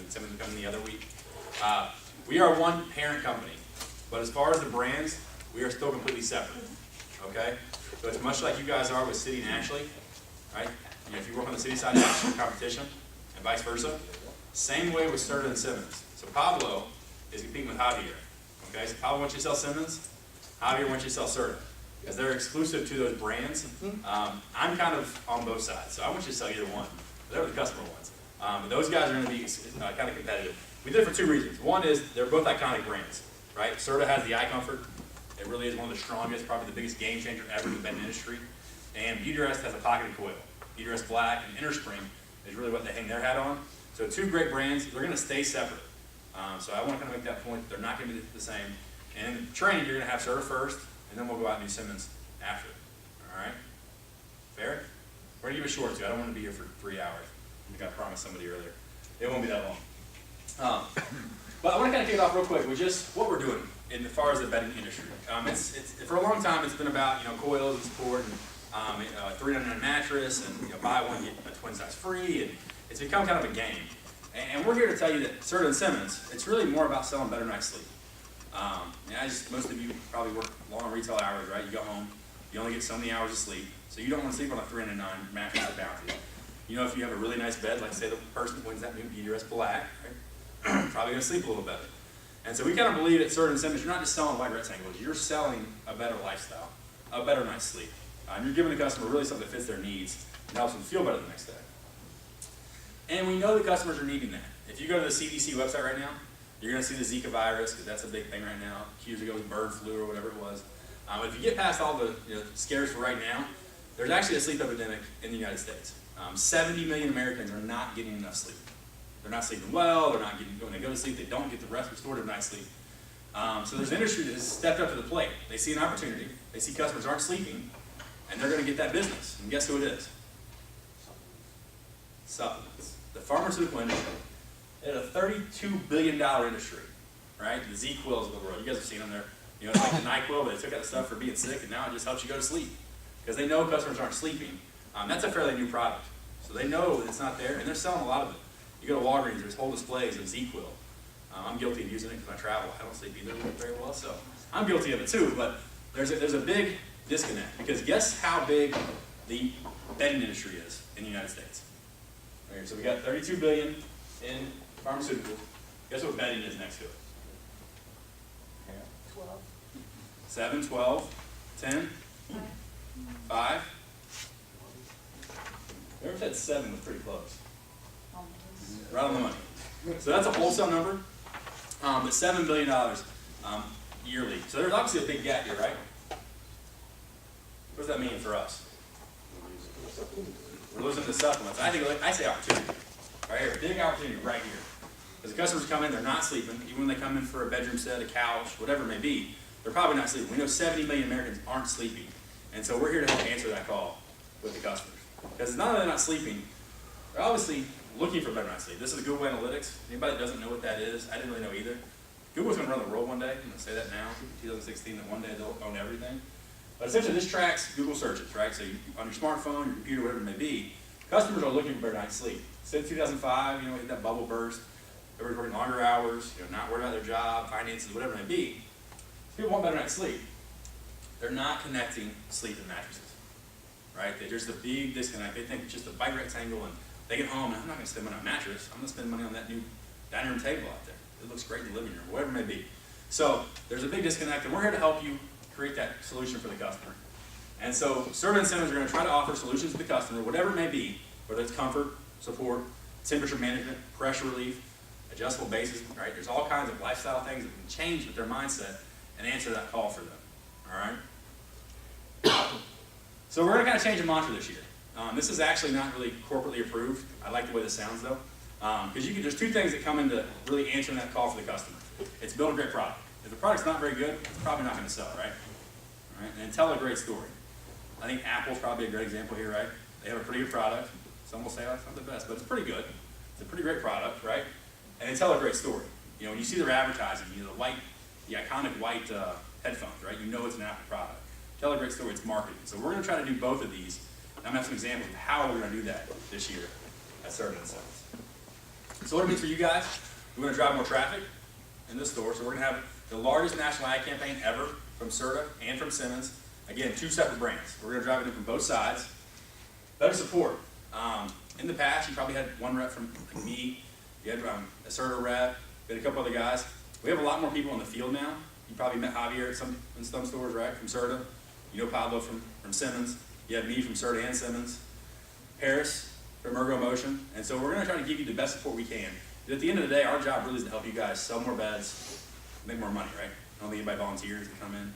and Simmons will come in the other week. We are one parent company, but as far as the brands, we are still completely separate, okay? So it's much like you guys are with City and Ashley, right? You know, if you work on the City side, it's your competition, and vice versa. Same way with Serta and Simmons. So Pablo is competing with Javier, okay? So Pablo wants you to sell Simmons, Javier wants you to sell Serta, because they're exclusive to those brands. I'm kind of on both sides, so I want you to sell either one. They're the customer ones. But those guys are going to be kind of competitive. We did it for two reasons. One is they're both iconic brands, right? Serta has the IComfort. It really is one of the strongest, probably the biggest game changer ever in the bedding industry. And Beautyrest has a pocketed coil. Beautyrest Black and Innerspring is really what they hang their hat on. So two great brands. They're going to stay separate. So I want to kind of make that point. They're not going to be the same. And in the training, you're going to have Serta first, and then we'll go out and do Simmons after. All right? Fair? We're going to give it short, too. I don't want to be here for 3 hours. I think I promised somebody earlier. It won't be that long. But I want to kind of kick it off real quick with just what we're doing as far as the bedding industry. For a long time, it's been about coils and support and $399 mattress and buy one get a twin size free, and it's become kind of a game. And we're here to tell you that Serta and Simmons, it's really more about selling better night's sleep. Most of you probably work long retail hours, right? You go home, you only get so many hours of sleep, so you don't want to sleep on a $399 mattress at Bounty. If you have a really nice bed, like say the person wins that new Beautyrest Black, right? Probably going to sleep a little better. And so we kind of believe at Serta and Simmons, you're not just selling white rectangles, you're selling a better lifestyle, a better night's sleep. You're giving the customer really something that fits their needs and helps them feel better the next day. And we know the customers are needing that. If you go to the CDC website right now, you're going to see the Zika virus, because that's a big thing right now. Years ago it was bird flu or whatever it was. If you get past all the scares for right now, there's actually a sleep epidemic in the United States. 70 million Americans are not getting enough sleep. They're not sleeping well, they're not getting, when they go to sleep, they don't get the rest restorative night's sleep. So there's an industry that has stepped up to the plate. They see an opportunity, they see customers aren't sleeping, and they're going to get that business. And guess who it is? Supplements. The pharmaceutical industry. It's a $32 billion industry, right? The Z-Quills of the world. You guys have seen them there. It's like the NyQuil, but they took out the stuff for being sick, and now it just helps you go to sleep. Because they know customers aren't sleeping. That's a fairly new product. So they know it's not there, and they're selling a lot of it. You go to Walgreens, there's whole displays of Z-Quil. I'm guilty of using it because I travel. I don't sleep either very well, so I'm guilty of it too, but there's a big disconnect, because guess how big the bedding industry is in the United States? Okay, so we got $32 billion in pharmaceuticals. Guess what bedding is next to it? 12. 7, 12, 10, 5. Whoever said 7 was pretty close. Right on the money. So that's a wholesale number, but $7 billion yearly. So there's obviously a big gap here, right? What does that mean for us? We're losing the supplements. I say opportunity. Right here, big opportunity right here. Because the customers come in, they're not sleeping. Even when they come in for a bedroom set, a couch, whatever it may be, they're probably not sleeping. We know 70 million Americans aren't sleeping. And so we're here to help answer that call with the customers. Because not only are they not sleeping, they're obviously looking for better night's sleep. This is Google Analytics. Anybody that doesn't know what that is, I didn't really know either. Google's going to run the world one day. I'm going to say that now, 2016, that one day they'll own everything. But essentially this tracks Google searches, right? So on your smartphone, your computer, whatever it may be, customers are looking for better night's sleep. Since 2005, we hit that bubble burst. Everybody's working longer hours, not worried about their job, finances, whatever it may be. People want better night's sleep. They're not connecting sleep and mattresses, right? There's a big disconnect. They think it's just a bike rectangle, and they get home, and I'm not going to spend money on a mattress. I'm going to spend money on that new dining room table out there. It looks great in the living room, whatever it may be. So there's a big disconnect, and we're here to help you create that solution for the customer. And so Serta and Simmons are going to try to offer solutions to the customer, whatever it may be, whether it's comfort, support, temperature management, pressure relief, adjustable bases, right? There's all kinds of lifestyle things that can change with their mindset and answer that call for them, all right? So we're going to kind of change the mantra this year. This is actually not really corporately approved. I like the way this sounds though, because there's two things that come into really answering that call for the customer. It's build a great product. If the product's not very good, it's probably not going to sell, right? All right? And then tell a great story. I think Apple's probably a great example here, right? They have a pretty good product. Some will say, oh, it's not the best, but it's pretty good. It's a pretty great product, right? And they tell a great story. When you see their advertising, the iconic white headphones, right? You know it's an Apple product. Tell a great story, it's marketing. So we're going to try to do both of these. I'm going to have some examples of how we're going to do that this year at Serta and Simmons. So what it means for you guys, we're going to drive more traffic in this store. So we're going to have the largest national ad campaign ever from Serta and from Simmons. Again, 2 separate brands. We're going to drive it in from both sides. Better support. In the past, you probably had one rep from like me. You had a Serta rep. You had a couple other guys. We have a lot more people in the field now. You probably met Javier in some stores, right, from Serta. You know Pablo from Simmons. You have me from Serta and Simmons. Paris from Ergo Motion. And so we're going to try to give you the best support we can. But at the end of the day, our job really is to help you guys sell more beds, make more money, right? I don't think anybody volunteers to come in.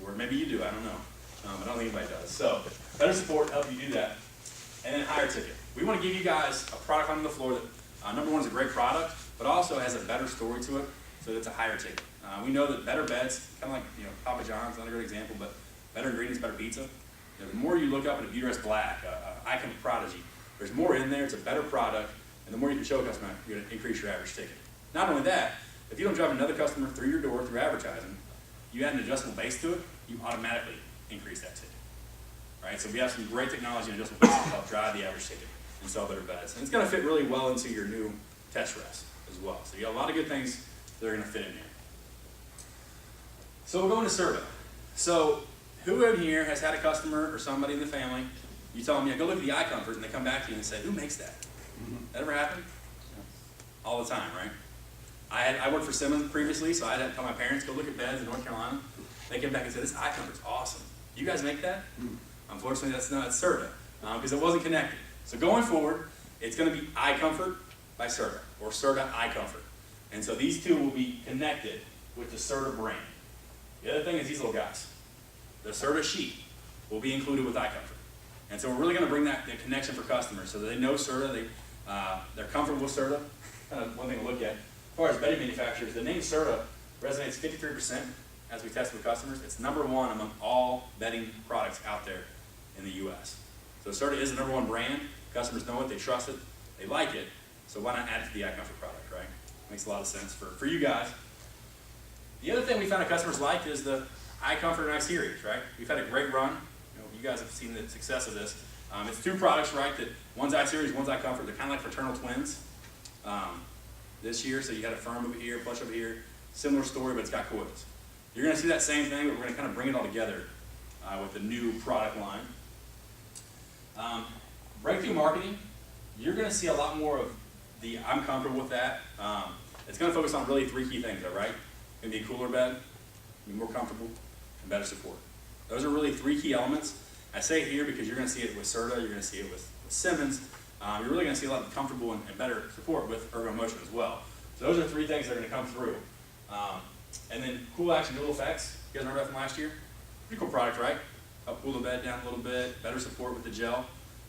Or maybe you do, I don't know. I don't think anybody does. So better support to help you do that. And then higher ticket. We want to give you guys a product on the floor that, number one, is a great product, but also has a better story to it, so it's a higher ticket. We know that better beds, kind of like Papa John's, not a great example, but better ingredients, better pizza. The more you look up at a Buterus Black, IComfort Prodigy, there's more in there, it's a better product, and the more you can show a customer, you're going to increase your average ticket. Not only that, if you don't drive another customer through your door through advertising, you add an adjustable base to it, you automatically increase that ticket. Right? So we have some great technology and adjustable bases to help drive the average ticket and sell better beds. And it's going to fit really well into your new test rest as well. So you got a lot of good things that are going to fit in here. So we'll go into Serta. So who in here has had a customer or somebody in the family, you tell them, yeah, go look at the IComfort, and they come back to you and say, who makes that? That ever happen? All the time, right? I worked for Simmons previously, so I had to tell my parents, go look at beds in North Carolina. They came back and said, this IComfort's awesome. You guys make that? Unfortunately, that's not Serta, because it wasn't connected. So going forward, it's going to be IComfort by Serta, or Serta IComfort. And so these two will be connected with the Serta brand. The other thing is these little guys. The Serta sheet will be included with IComfort. And so we're really going to bring that connection for customers so that they know Serta, they're comfortable with Serta. Kind of one thing to look at. As far as bedding manufacturers, the name Serta resonates 53% as we test with customers. It's #1 among all bedding products out there in the U.S. So Serta is the #1 brand. Customers know it, they trust it, they like it. So why not add it to the IComfort product, right? Makes a lot of sense for you guys. The other thing we found that customers like is the IComfort and I-Series, right? We've had a great run. You guys have seen the success of this. It's 2 products, right? That one's I-Series, one's IComfort. They're kind of like fraternal twins this year. So you got a firm over here, plush over here. Similar story, but it's got coils. You're going to see that same thing, but we're going to kind of bring it all together with the new product line. Breakthrough marketing, you're going to see a lot more of the I'm comfortable with that. It's going to focus on really 3 key things, though, right? It's going to be a cooler bed, be more comfortable, and better support. Those are really 3 key elements. I say here because you're going to see it with Serta, you're going to see it with Simmons. You're really going to see a lot of comfortable and better support with Ergo Motion as well. So those are 3 things that are going to come through. And then cool action dual effects. You guys remember that from last year? Pretty cool product, right? Help cool the bed down a little bit, better support with the gel.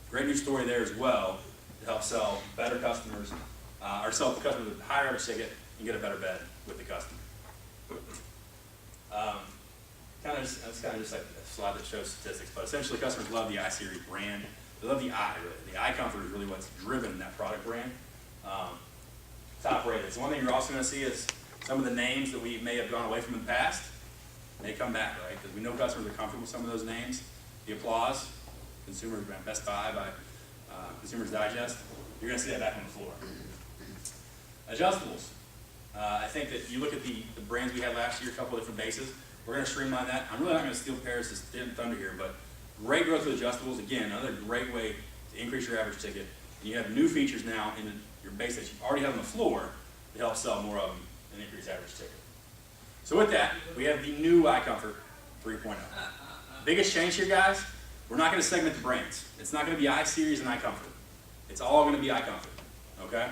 Great new story there as well to help sell better customers, or sell the customer with a higher average ticket and get a better bed with the customer. It's kind of just like a slide that shows statistics, but essentially customers love the I-Series brand. They love the I, really. The IComfort is really what's driven that product brand. Top rated. So one thing you're also going to see is some of the names that we may have gone away from in the past, they come back, right? Because we know customers are comfortable with some of those names. The Applause, Consumers Best Buy by Consumers Digest. You're going to see that back on the floor. Adjustables. I think that you look at the brands we had last year, a couple of different bases. We're going to streamline that. I'm really not going to steal Paris' thunder here, but great growth with adjustables. Again, another great way to increase your average ticket. And you have new features now in your base that you already have on the floor to help sell more of them and increase average ticket. So with that, we have the new IComfort 3.0. Biggest change here, guys, we're not going to segment the brands. It's not going to be I-Series and IComfort. It's all going to be IComfort, okay?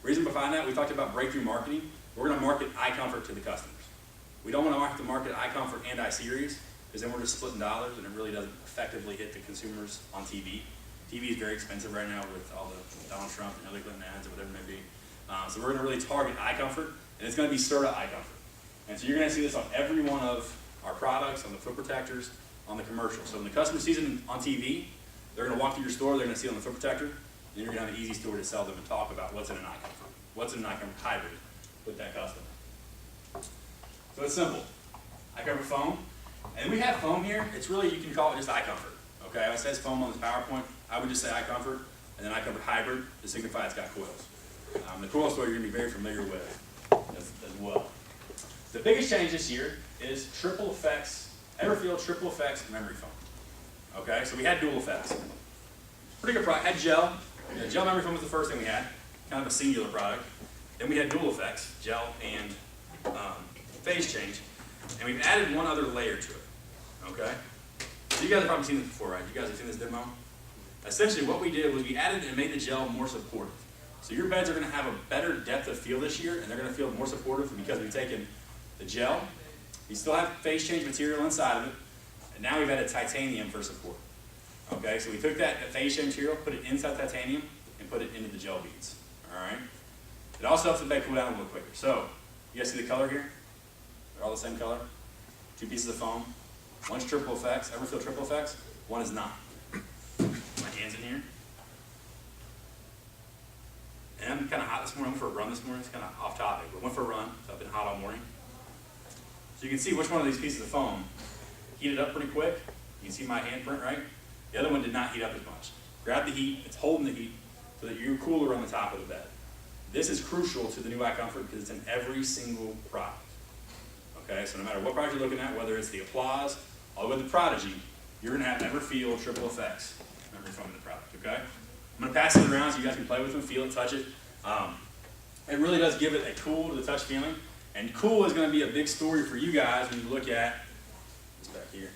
Reason behind that, we talked about breakthrough marketing. We're going to market IComfort to the customers. We don't want to market IComfort and I-Series, because then we're just splitting dollars and it really doesn't effectively hit the consumers on TV. TV is very expensive right now with all the Donald Trump and Hillary Clinton ads or whatever it may be. So we're going to really target IComfort, and it's going to be Serta IComfort. And so you're going to see this on every one of our products, on the foot protectors, on the commercial. So when the customer sees it on TV, they're going to walk through your store, they're going to see it on the foot protector, and you're going to have an easy story to sell them and talk about what's in an IComfort, what's in an IComfort hybrid with that customer. So it's simple. IComfort foam. And we have foam here. It's really, you can call it just IComfort. Okay, if it says foam on this PowerPoint, I would just say IComfort, and then IComfort hybrid to signify it's got coils. The coolant story you're going to be very familiar with as well. The biggest change this year is triple effects, Everfield triple effects memory foam. Okay, so we had dual effects. Pretty good product. Had gel. Gel memory foam was the first thing we had, kind of a singular product. Then we had dual effects, gel and phase change. And we've added one other layer to it. Okay? So you guys have probably seen this before, right? You guys have seen this demo? Essentially what we did was we added and made the gel more supportive. So your beds are going to have a better depth of feel this year, and they're going to feel more supportive because we've taken the gel, you still have phase change material inside of it, and now we've added titanium for support. Okay, so we took that phase change material, put it inside titanium, and put it into the gel beads. All right? It also helps the bed cool down a little quicker. So, you guys see the color here? They're all the same color. 2 pieces of foam. One's triple effects, Everfield triple effects. One is not. My hand's in here. And I'm kind of hot this morning. I went for a run this morning. It's kind of off topic, but went for a run. So I've been hot all morning. So you can see which one of these pieces of foam heated up pretty quick. You can see my handprint, right? The other one did not heat up as much. Grab the heat. It's holding the heat so that you're cooler on the top of the bed. This is crucial to the new IComfort because it's in every single product. Okay, so no matter what product you're looking at, whether it's the Applause, all the way to the Prodigy, you're going to have Everfield triple effects memory foam in the product. Okay, I'm going to pass it around so you guys can play with them, feel it, touch it. It really does give it a cool to the touch feeling, and cool is going to be a big story for you guys when you look at this back here.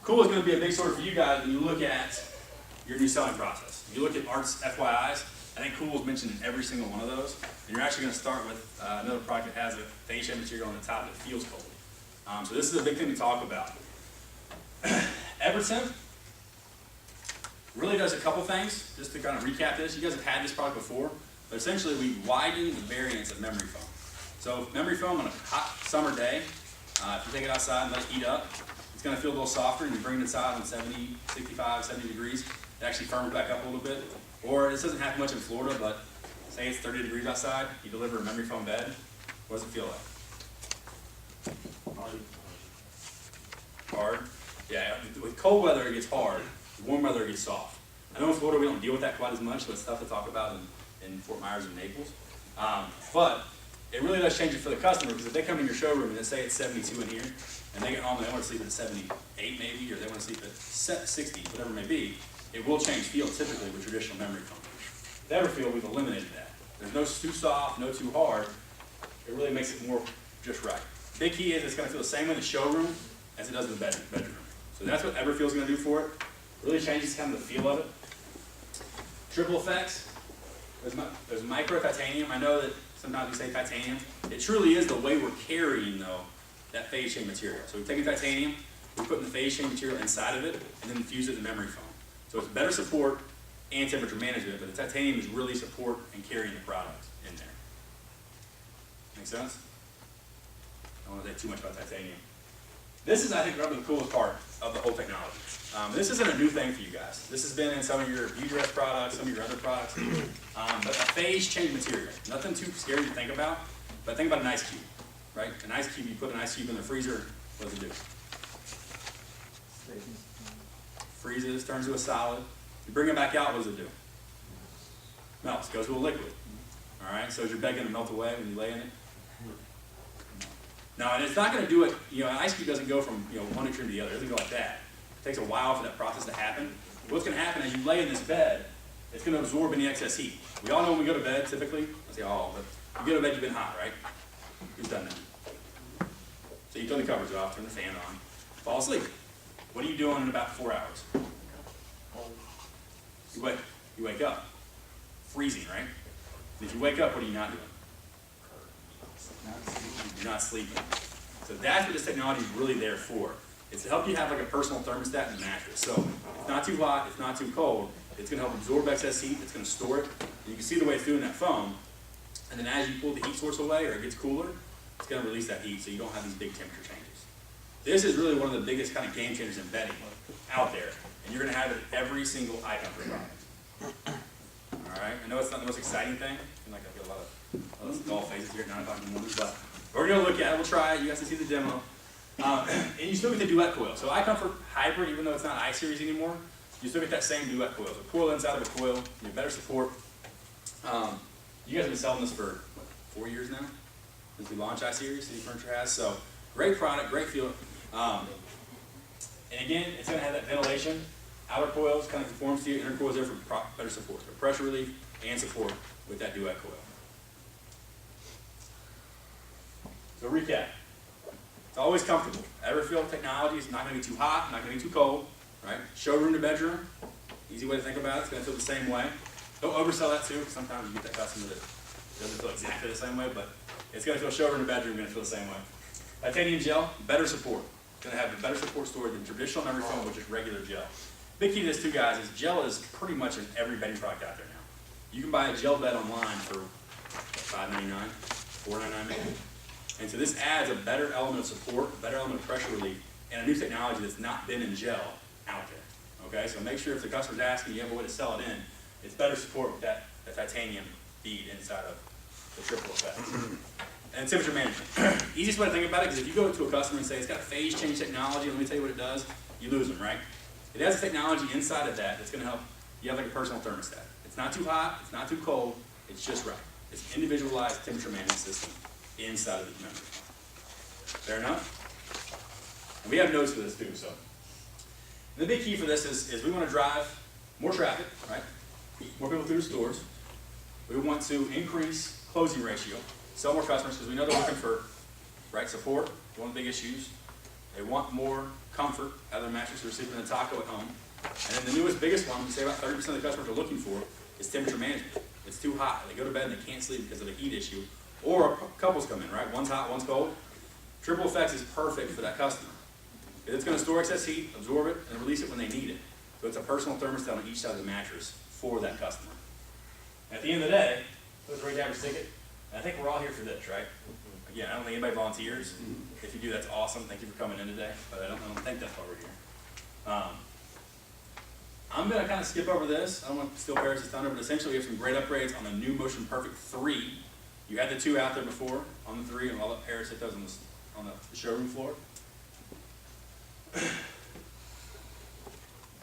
Cool is going to be a big story for you guys when you look at your new selling process. If you look at Art's FYIs, I think cool is mentioned in every single one of those. And you're actually going to start with another product that has a phase change material on the top that feels cold. So this is a big thing to talk about. Everton really does a couple things, just to kind of recap this. You guys have had this product before, but essentially we widened the variance of memory foam. So memory foam on a hot summer day, if you take it outside and let it heat up, it's going to feel a little softer, and you bring it inside on 70, 65, 70 degrees, it actually firms back up a little bit. Or this doesn't happen much in Florida, but say it's 30 degrees outside, you deliver a memory foam bed, what does it feel like? Hard? Yeah, with cold weather it gets hard, with warm weather it gets soft. I know in Florida we don't deal with that quite as much, so it's tough to talk about in Fort Myers and Naples. But it really does change it for the customer, because if they come in your showroom and they say it's 72 in here, and they get home and they want to sleep at 78 maybe, or they want to sleep at 60, whatever it may be, it will change feel typically with traditional memory foam. With Everfield, we've eliminated that. There's no too soft, no too hard. It really makes it more just right. Big key is it's going to feel the same in the showroom as it does in the bedroom. So that's what Everfield's going to do for it. Really changes kind of the feel of it. Triple effects. There's micro titanium. I know that sometimes we say titanium. It truly is the way we're carrying, though, that phase change material. So we've taken titanium, we're putting the phase change material inside of it, and then infuse it in memory foam. So it's better support and temperature management, but the titanium is really support and carrying the product in there. Make sense? I don't want to say too much about titanium. This is, I think, probably the coolest part of the whole technology. This isn't a new thing for you guys. This has been in some of your U-dress products, some of your other products. But a phase change material. Nothing too scary to think about, but think about an ice cube, right? An ice cube, you put an ice cube in the freezer, what does it do? Freezes, turns to a solid. You bring it back out, what does it do? Melts, goes to a liquid. All right, so is your bed going to melt away when you lay in it? No, and it's not going to do it, an ice cube doesn't go from one extreme to the other. It doesn't go like that. It takes a while for that process to happen. What's going to happen as you lay in this bed, it's going to absorb any excess heat. We all know when we go to bed, typically, I say all, but you go to bed, you've been hot, right? Who's done that? So you turn the covers off, turn the fan on, fall asleep. What are you doing in about 4 hours? You wake up. Freezing, right? And if you wake up, what are you not doing? You're not sleeping. So that's what this technology is really there for. It's to help you have like a personal thermostat in the mattress. So it's not too hot, it's not too cold. It's going to help absorb excess heat, it's going to store it. And you can see the way it's doing that foam. And then as you pull the heat source away or it gets cooler, it's going to release that heat so you don't have these big temperature changes. This is really one of the biggest kind of game changers in bedding out there. And you're going to have it in every single IComfort product. Alright, I know it's not the most exciting thing. I feel like I get a lot of dull faces here at 9 o'clock in the morning, but we're going to look at it, we'll try it, you guys can see the demo. And you still get the duet coil. So IComfort Hybrid, even though it's not I-Series anymore, you still get that same duet coil. So coil inside of a coil, you get better support. You guys have been selling this for, what, 4 years now? Since we launched I-Series, City Furniture has. So great product, great feel. And again, it's going to have that ventilation. Outer coils kind of conforms to you. Inner coils there for better support. So pressure relief and support with that duet coil. So recap. It's always comfortable. Everfield technology is not going to be too hot, not going to be too cold. Right? Showroom to bedroom. Easy way to think about it. It's going to feel the same way. Don't oversell that too, because sometimes you get that customer that doesn't feel exactly the same way, but it's going to feel showroom to bedroom, going to feel the same way. Titanium gel, better support. It's going to have a better support story than traditional memory foam, which is regular gel. Big key to this too, guys, is gel is pretty much in every bedding product out there now. You can buy a gel bed online for $5.99, $4.99 maybe. And so this adds a better element of support, a better element of pressure relief, and a new technology that's not been in gel out there. Okay, so make sure if the customer's asking you have a way to sell it in, it's better support with that titanium bead inside of the triple effect. And temperature management. Easiest way to think about it is if you go to a customer and say it's got phase change technology, let me tell you what it does, you lose them, right? It has a technology inside of that that's going to help you have like a personal thermostat. It's not too hot, it's not too cold, it's just right. It's an individualized temperature management system inside of the memory foam. Fair enough? And we have notes for this too, so. The big key for this is we want to drive more traffic, right? More people through the stores. We want to increase closing ratio, sell more customers because we know they're looking for right support, one of the big issues. They want more comfort out of their mattress. They're sleeping in a taco at home. And then the newest, biggest one, we say about 30% of the customers are looking for, is temperature management. It's too hot. They go to bed and they can't sleep because of the heat issue. Or couples come in, right? One's hot, one's cold. Triple Effects is perfect for that customer. It's going to store excess heat, absorb it, and release it when they need it. So it's a personal thermostat on each side of the mattress for that customer. At the end of the day, let's rate the average ticket. And I think we're all here for this, right? Again, I don't think anybody volunteers. If you do, that's awesome. Thank you for coming in today. But I don't think that's why we're here. I'm going to kind of skip over this. I don't want to steal Paris' thunder, but essentially we have some great upgrades on the new Motion Perfect 3. You had the 2 out there before on the 3, and I'll let Paris hit those on the showroom floor.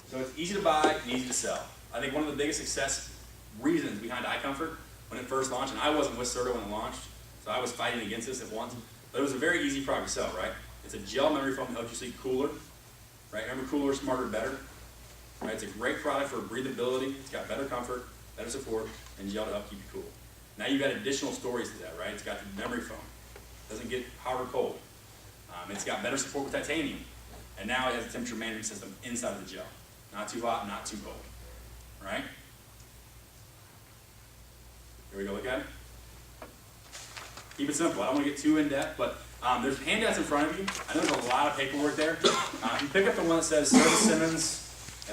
So it's easy to buy and easy to sell. I think one of the biggest success reasons behind IComfort when it first launched, and I wasn't with Serta when it launched, so I was fighting against this at once, but it was a very easy product to sell, right? It's a gel memory foam that helps you sleep cooler, right? Remember, cooler, smarter, better, right? It's a great product for breathability. It's got better comfort, better support, and gel to help keep you cool. Now you've got additional stories to that, right? It's got the memory foam. It doesn't get hot or cold. It's got better support with titanium. And now it has a temperature management system inside of the gel. Not too hot, not too cold, right? Here we go, look at it. Keep it simple. I don't want to get too in-depth, but there's handouts in front of you. I know there's a lot of paperwork there. If you pick up the one that says Serta Simmons